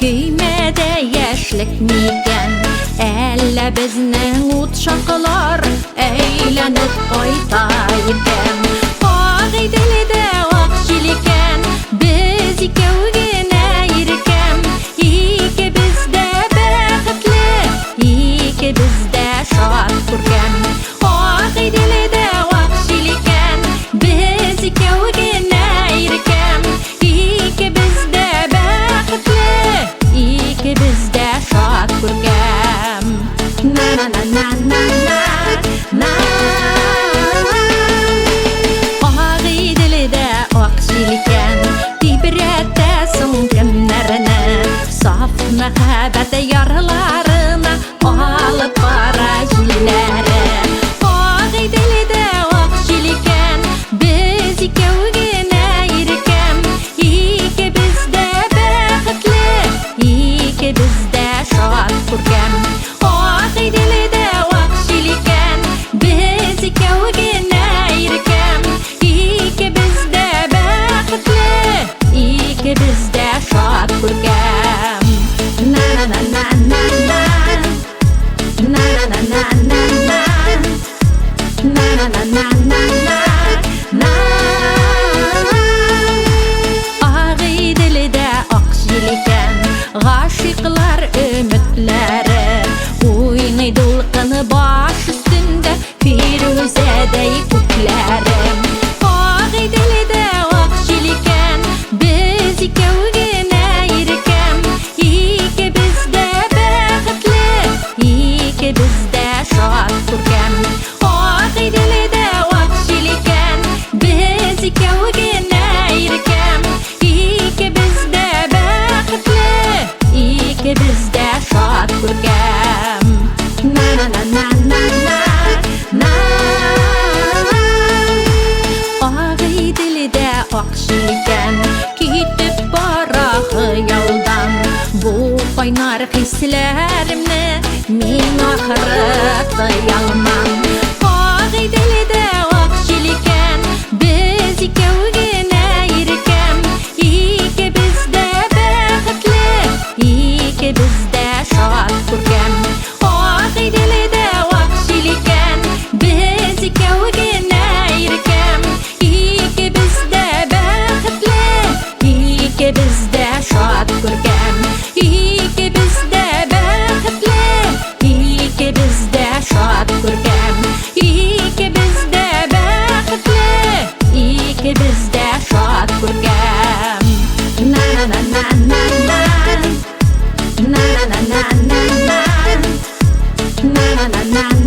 Көймәдә яшьлек микән, әллә безнең ут шакылар әйләнеп кайта икән. Ак Иделдә ак җил икән, без икәү генә иркәм. Икебез дә бәхетле, икебез дә шат күркәм. Ак Иделдә ак җил икән, без икәү генә иркәм. Икебез дә бәхетле, икебез дә шат күркәм. На-на-на-на-на-на. Ак Иделдә ак җил икән, тибрәтәсең кемнәрне, саф мәхәббәт ярларына алып бара җилләре. Ак Иделдә ак җил икән, без икәү генә иркәм. Икебез дә бәхетле, икебез дә шат күркәм. Ак Иделдә ак җил икән, без икәү генә иркәм. Икебез дә бәхетле, икебез дә шат күркәм. На-на-на-на-на-на. На-на-на-на-на-на. На-на-на-на-на-на. Ак Иделдә ак җил икән, гашиклар өметләре уйный дулкыны баш өстендә, Фирүзәдәй күкләре. Ак Иделдә ак җил икән, без икәү генә иркәм. Икебез дә бәхетле, икебез дә шат күркәм. Ак Иделдә ак җил икән, без икәү генә иркәм. Икебез дә бәхетле, икебез дә шат күркәм. На-на-на-на-на-на. Ак Иделдә ак җил икән, китеп бара хыялдан. Бу кайнар хисләремне мин ахыры тыя алмам. Ак Иделдә ак җил икән, без икәү генә иркәм. Икебез дә бәхетле, икебез дә шат күркәм. Ак Иделдә ак җил икән, без икәү генә иркәм. Икебез дә бәхетле, икебез дә шат күркәм. Икебез дә бәхетле, икебез дә шат күркәм. Икебез дә бәхетле, икебез дә шат күркәм. На-на-на-на-на-на. На-на-на-на-на-на. На-на-на-на.